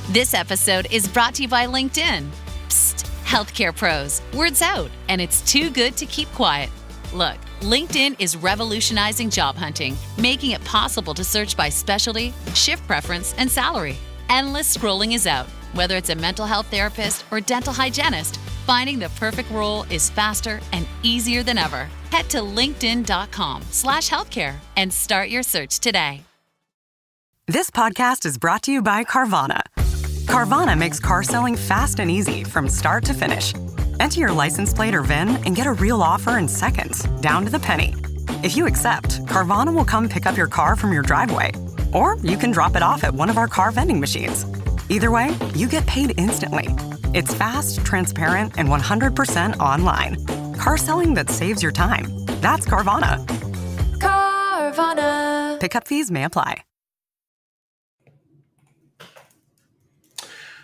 This episode is brought to you by LinkedIn. Psst, healthcare pros, word's out, and it's too good to keep quiet. Look, LinkedIn is revolutionizing job hunting, making it possible to search by specialty, shift preference, and salary. Endless scrolling is out. Whether it's a mental health therapist or dental hygienist, finding the perfect role is faster and easier than ever. Head to linkedin.com/healthcare and start your search today. This podcast is brought to you by Carvana. Carvana makes car selling fast and easy from start to finish. Enter your license plate or VIN and get a real offer in seconds, down to the penny. If you accept, Carvana will come pick up your car from your driveway. Or you can drop it off at one of our car vending machines. Either way, you get paid instantly. It's fast, transparent, and 100% online. Car selling that saves your time. That's Carvana. Carvana. Pickup fees may apply.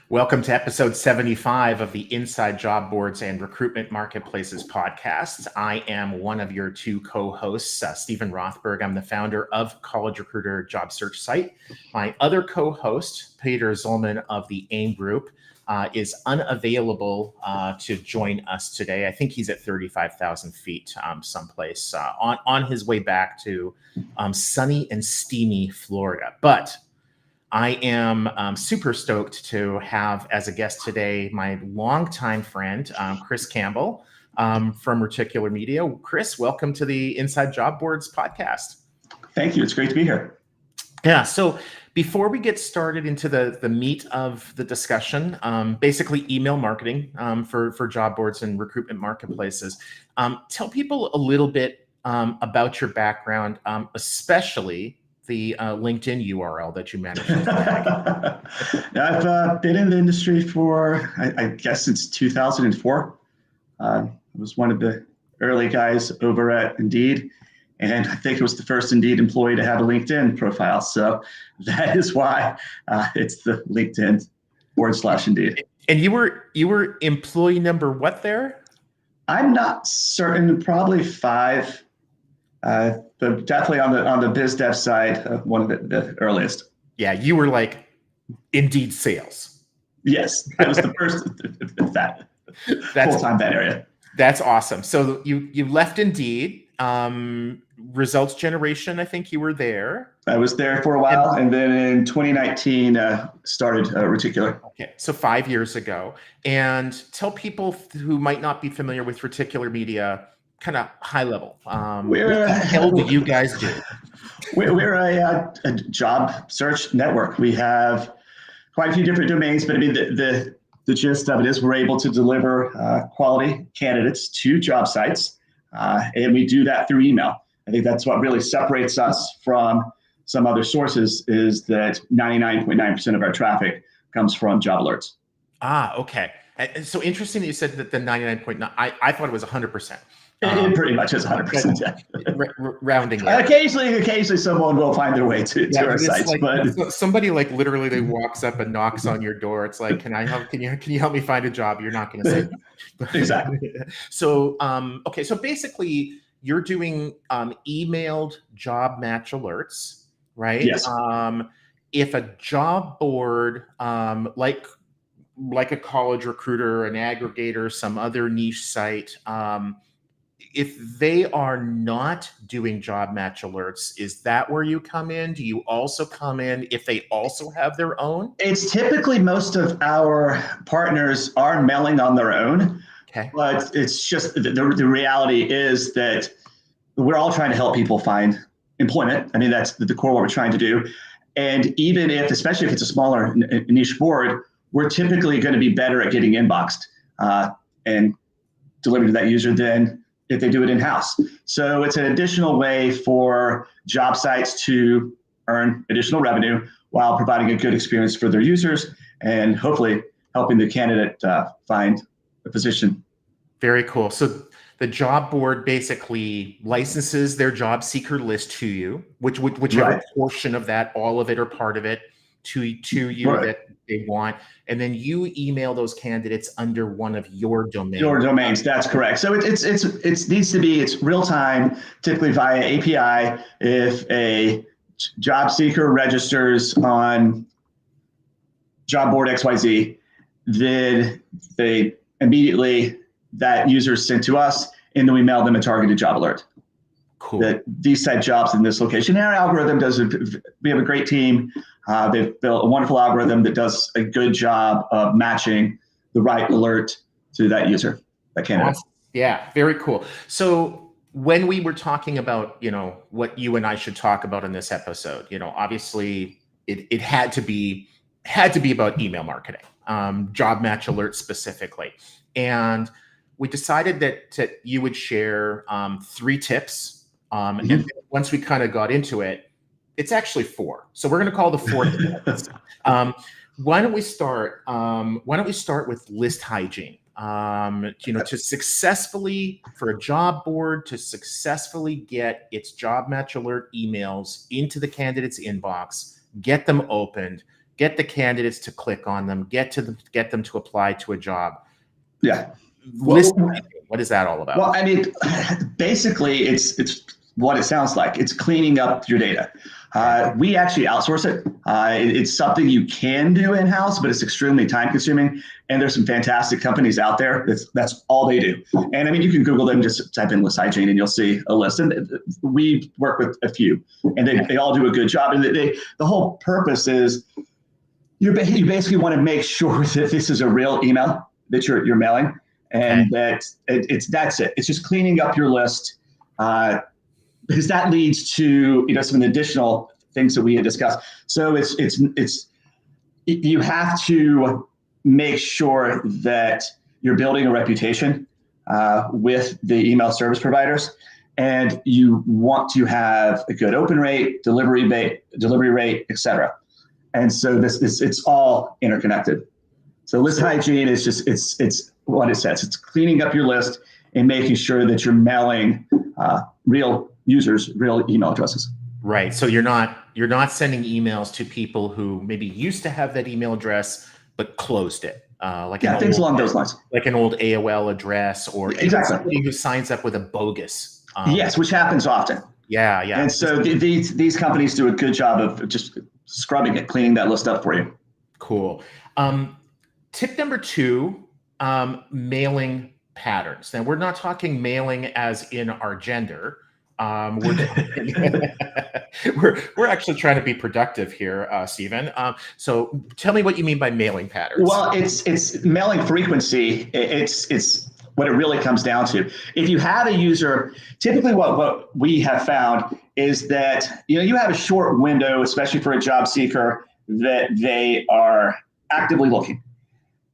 Welcome to episode 75 of the Inside Job Boards and Recruitment Marketplaces podcast. I am one of your two co-hosts, Stephen Rothberg. I'm the founder of College Recruiter job search site. My other co-host, Peter Zollman of the AIM Group, is unavailable to join us today. I think he's at 35,000 feet someplace on his way back to sunny and steamy Florida. But I am super stoked to have as a guest today my longtime friend, Chris Campbell from Reticular Media. Chris, welcome to the Inside Job Boards podcast. Thank you. It's great to be here. Yeah. So before we get started into the meat of the discussion, basically email marketing for job boards and recruitment marketplaces, tell people a little bit about your background, especially the LinkedIn URL that you managed to tag. I've been in the industry for, I guess it's 2004. I was one of the early guys over at Indeed, and I think it was the first Indeed employee to have a LinkedIn profile. So that is why it's the LinkedIn /Indeed. And you were employee number what there? I'm not certain, probably 5. But definitely on the biz dev side, one of the earliest. Yeah, you were like Indeed sales. Yes, I was the first that full-time that area. That's awesome. So you left Indeed, results generation. I think you were there. I was there for a while, and then in 2019 started Reticular. Okay, so 5 years ago. And tell people who might not be familiar with Reticular Media, kind of high level. What the hell do you guys do? We're a job search network. We have quite a few different domains, but I mean, the gist of it is we're able to deliver quality candidates to job sites, and we do that through email. I think that's what really separates us from some other sources, is that 99.9% of our traffic comes from job alerts. Okay. So interesting that you said that the 99.9, I thought it was 100%. It pretty much is 100%. Yeah. Rounding. Occasionally, someone will find their way to our sites. Like, but somebody like literally they walks up and knocks on your door. It's like, can I help? Can you help me find a job? You're not going to say no. Exactly. So okay, so basically you're doing emailed job match alerts, right? Yes. If a job board like a College Recruiter, an aggregator, some other niche site, if they are not doing job match alerts, is that where you come in? Do you also come in if they also have their own? It's typically most of our partners are mailing on their own. Okay. But it's just the reality is that we're all trying to help people find employment. I mean, that's the core of what we're trying to do. And even if, especially if it's a smaller niche board, we're typically going to be better at getting inboxed and delivering to that user than if they do it in-house. So it's an additional way for job sites to earn additional revenue while providing a good experience for their users and hopefully helping the candidate find a position. Very cool. So the job board basically licenses their job seeker list to you, whichever Right. portion of that, all of it or part of it, to you Right. that they want, and then you email those candidates under one of your domains. Your domains, that's correct. So it needs to be, it's real time, typically via API. If a job seeker registers on job board XYZ, then they immediately, that user is sent to us, and then we mail them a targeted job alert. Cool. That these type jobs in this location. And our algorithm we have a great team. They've built a wonderful algorithm that does a good job of matching the right alert to that user, that candidate. Awesome. Yeah, very cool. So when we were talking about, what you and I should talk about in this episode, obviously it had to be about email marketing, job match alerts specifically. And we decided that you would share 3 tips. And once we kind of got into it, it's actually 4. So we're going to call the 4th. Why don't we start with list hygiene? To successfully, for a job board to successfully get its job match alert emails into the candidate's inbox, get them opened, get the candidates to click on them, get them to apply to a job. Yeah. List hygiene, what is that all about? Well, I mean, basically, it's what it sounds like. It's cleaning up your data. We actually outsource it. It's something you can do in-house, but it's extremely time-consuming. And there's some fantastic companies out there. That's all they do. And I mean, you can Google them, just type in list hygiene, and you'll see a list. And we work with a few, and they all do a good job. And the whole purpose is you basically want to make sure that this is a real email that you're mailing, and that that's it. It's just cleaning up your list. Because that leads to some additional things that we had discussed. So it's you have to make sure that you're building a reputation with the email service providers, and you want to have a good open rate, delivery rate, etc. And so it's all interconnected. So list hygiene is just it's what it says. It's cleaning up your list and making sure that you're mailing real users, real email addresses. Right. So you're not sending emails to people who maybe used to have that email address but closed it. Things along those lines. Like an old AOL address, or exactly somebody who signs up with a bogus. Yes, which happens often. Yeah. And so these companies do a good job of just scrubbing it, cleaning that list up for you. Cool. Tip number 2, mailing patterns. Now, we're not talking mailing as in our gender. We're actually trying to be productive here, Stephen. So tell me what you mean by mailing patterns. Well, it's mailing frequency. It's what it really comes down to. If you have a user, typically what we have found is that you have a short window, especially for a job seeker, that they are actively looking.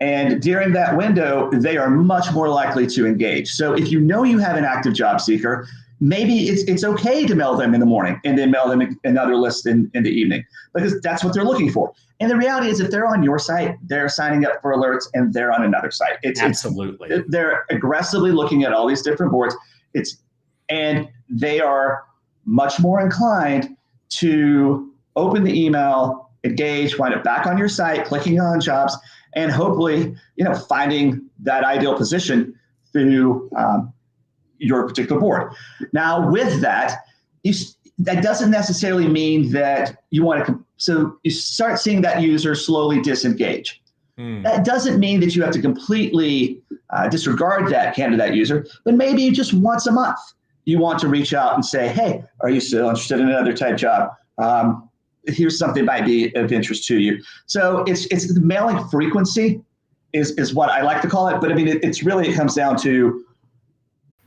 And during that window, they are much more likely to engage. So if you know you have an active job seeker, maybe it's okay to mail them in the morning and then mail them another list in the evening, because that's what they're looking for. And the reality is, if they're on your site, they're signing up for alerts, and they're on another site. Absolutely. They're aggressively looking at all these different boards. And they are much more inclined to open the email, engage, wind up back on your site, clicking on jobs, and hopefully, finding that ideal position through your particular board. Now, with that, that doesn't necessarily mean that you want to. So you start seeing that user slowly disengage. That doesn't mean that you have to completely disregard that candidate user, but maybe just once a month you want to reach out and say, "Hey, are you still interested in another type job? Here's something that might be of interest to you." So it's the mailing frequency is what I like to call it. But I mean, it comes down to.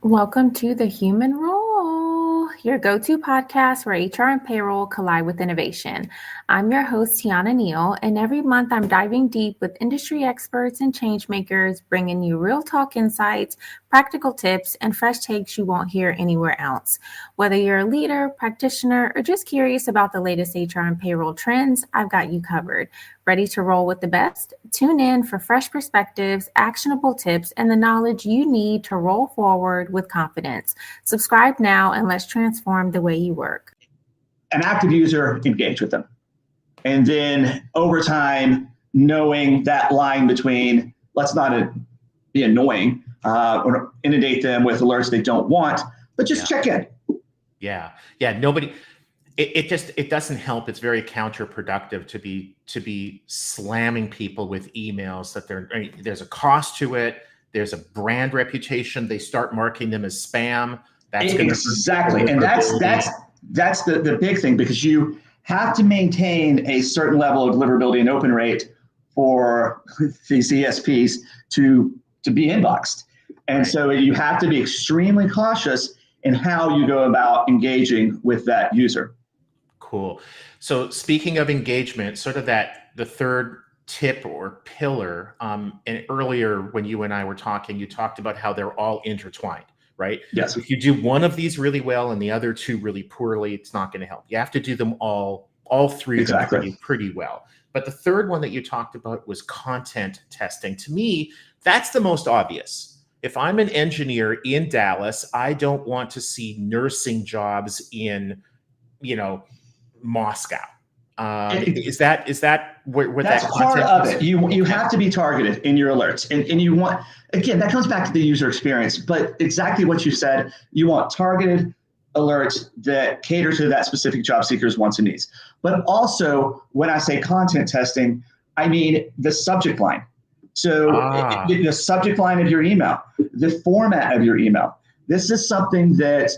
Welcome to The Human Role, your go-to podcast where HR and payroll collide with innovation. I'm your host, Tiana Neal, and every month I'm diving deep with industry experts and change makers, bringing you real talk insights, practical tips, and fresh takes you won't hear anywhere else. Whether you're a leader, practitioner, or just curious about the latest HR and payroll trends, I've got you covered. Ready to roll with the best? Tune in for fresh perspectives, actionable tips, and the knowledge you need to roll forward with confidence. Subscribe now, and let's transform the way you work. An active user, engage with them. And then over time, knowing that line between, let's not be annoying or inundate them with alerts they don't want, but just check in. Yeah. Nobody. it doesn't help. It's very counterproductive to be slamming people with emails that there's a cost to it. There's a brand reputation. They start marking them as spam. That's exactly, and that's the big thing, because you have to maintain a certain level of deliverability and open rate for these ESPs to be inboxed. And right. So you have to be extremely cautious in how you go about engaging with that user. Cool. So speaking of engagement, sort of the third tip or pillar, and earlier when you and I were talking, you talked about how they're all intertwined, right? Yes. If you do one of these really well and the other two really poorly, it's not going to help. You have to do them all three of them pretty well. But the third one that you talked about was content testing. To me, that's the most obvious. If I'm an engineer in Dallas, I don't want to see nursing jobs in, Moscow. Is that where that's that part of it? You have to be targeted in your alerts, and you want, again, that comes back to the user experience. But exactly what you said, you want targeted alerts that cater to that specific job seeker's wants and needs. But also, when I say content testing, I mean the subject line. So the subject line of your email, the format of your email. This is something that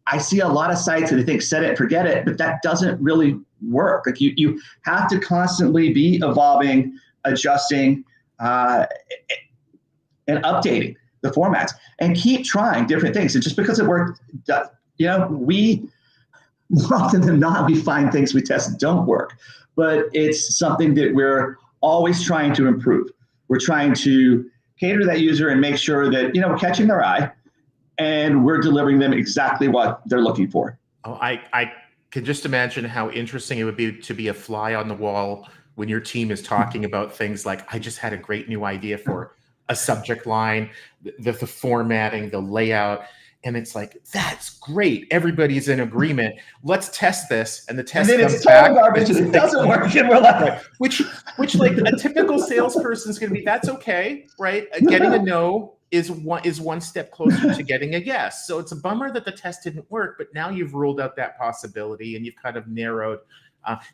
I see a lot of sites that they think set it and forget it, but that doesn't really work. Like you have to constantly be evolving, adjusting, and updating the formats, and keep trying different things. And just because it worked, we more often than not, we find things we test don't work, but it's something that we're always trying to improve. We're trying to cater to that user and make sure that, we're catching their eye and we're delivering them exactly what they're looking for. Oh, I can just imagine how interesting it would be to be a fly on the wall when your team is talking about things like, I just had a great new idea for a subject line, the formatting, the layout. And it's like, that's great. Everybody's in agreement. Let's test this. And the test and then comes it's total back. Garbage and it doesn't work. And we're like, which like a typical salesperson is going to be, that's okay, right? Getting a no is one step closer to getting a yes. So it's a bummer that the test didn't work, but now you've ruled out that possibility and you've kind of narrowed.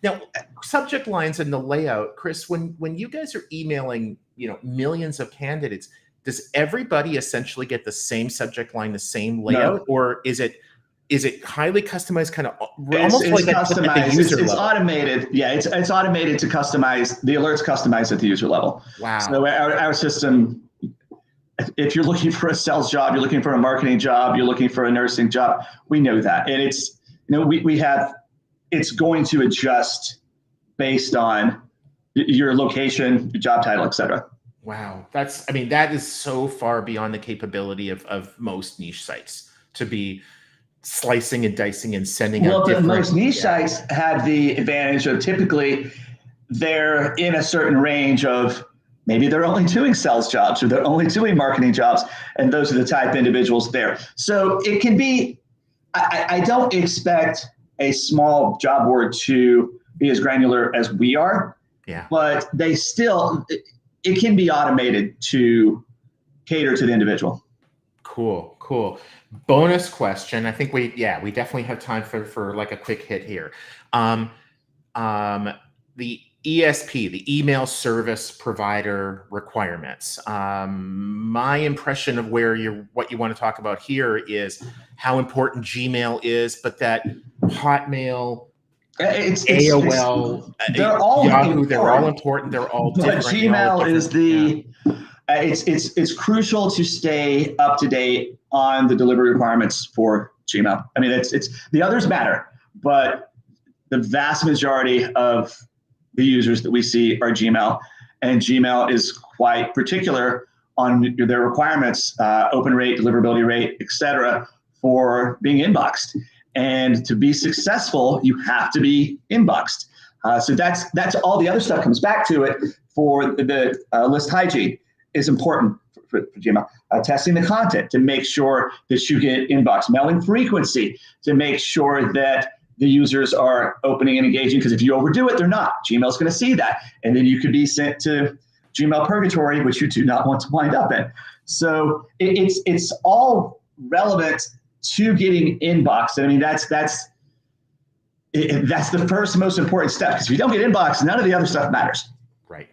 Now, subject lines and the layout, Chris, when you guys are emailing, millions of candidates, does everybody essentially get the same subject line, the same layout, or is it highly customized, kind of almost like customized? At the user level? Automated. Yeah, it's automated to customize the alerts, customized at the user level. Wow. So our system, if you're looking for a sales job, you're looking for a marketing job, you're looking for a nursing job, we know that, and it's we have. It's going to adjust based on your location, your job title, et cetera. Wow. That is so far beyond the capability of most niche sites to be slicing and dicing and sending out different. Well, most niche sites have the advantage of typically they're in a certain range of maybe they're only doing sales jobs or they're only doing marketing jobs, and those are the type of individuals there. So it can be, I don't expect a small job board to be as granular as we are, but they still, it can be automated to cater to the individual. Cool. Bonus question. I think we definitely have time for like a quick hit here. The ESP, the email service provider requirements. My impression of what you want to talk about here is how important Gmail is, but that Hotmail, AOL, they're all Yahoo, important. they're all important. They're all different. But Gmail is it's crucial to stay up to date on the delivery requirements for Gmail. I mean, it's the others matter, but the vast majority of the users that we see are Gmail, and Gmail is quite particular on their requirements, open rate, deliverability rate, et cetera, for being inboxed. And to be successful, you have to be inboxed. So that's all the other stuff comes back to it. For the list hygiene is important for Gmail. Testing the content to make sure that you get inbox. Mailing frequency to make sure that the users are opening and engaging, because if you overdo it, they're not. Gmail's going to see that. And then you could be sent to Gmail purgatory, which you do not want to wind up in. So it's all relevant to getting inboxed. I mean, that's that's the first most important step, because if you don't get inbox, none of the other stuff matters. Right.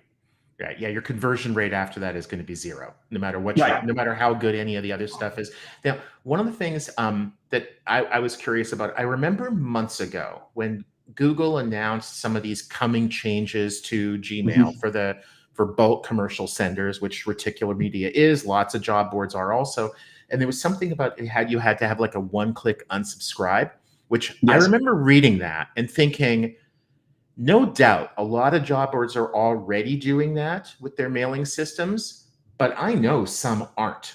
Yeah. Your conversion rate after that is going to be zero, no matter what, no matter how good any of the other stuff is. Now, one of the things that I was curious about, I remember months ago when Google announced some of these coming changes to Gmail for bulk commercial senders, which Reticular Media is. Lots of job boards are also. And there was something about you had to have like a one-click unsubscribe, which I remember reading that and thinking, no doubt a lot of job boards are already doing that with their mailing systems, but I know some aren't.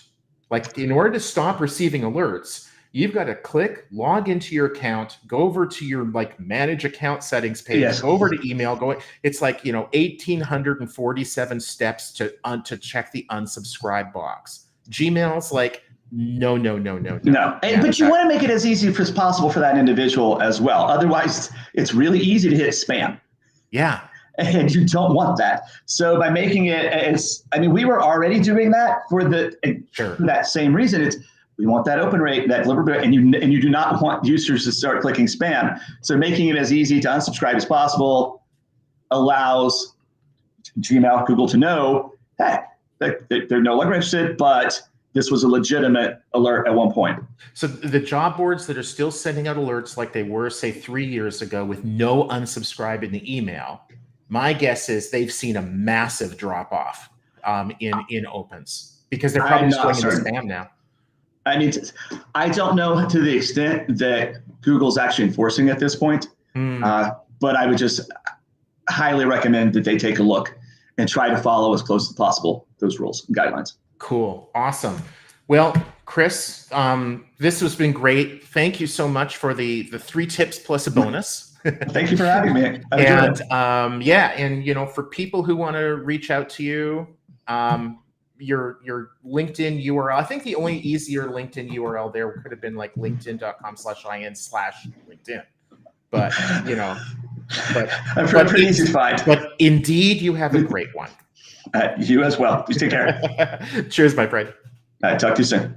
Like, in order to stop receiving alerts, you've got to log into your account, go over to your like manage account settings page, go over to email, it's like, 1,847 steps to check the unsubscribe box. Gmail's like, no. But you want to make it as easy as possible for that individual as well. Otherwise, it's really easy to hit spam. Yeah. And you don't want that. So by making it we were already doing that for that same reason. We want that open rate, that deliverability, and you do not want users to start clicking spam. So making it as easy to unsubscribe as possible allows Gmail, Google to know, hey, they're no longer interested, but this was a legitimate alert at one point. So the job boards that are still sending out alerts like they were, say, 3 years ago with no unsubscribe in the email, my guess is they've seen a massive drop off in opens, because they're probably just going into spam now. I mean, I don't know to the extent that Google's actually enforcing at this point, but I would just highly recommend that they take a look and try to follow as close as possible those rules and guidelines. Cool. Awesome. Well, Chris, this has been great. Thank you so much for the 3 tips plus a bonus. Thank you for having me. And for people who want to reach out to you, your LinkedIn URL, I think the only easier LinkedIn URL there could have been like linkedin.com/in/LinkedIn. But, I'm pretty easy to find. But indeed, you have a great one. You as well. You take care. Cheers, my friend. Talk to you soon.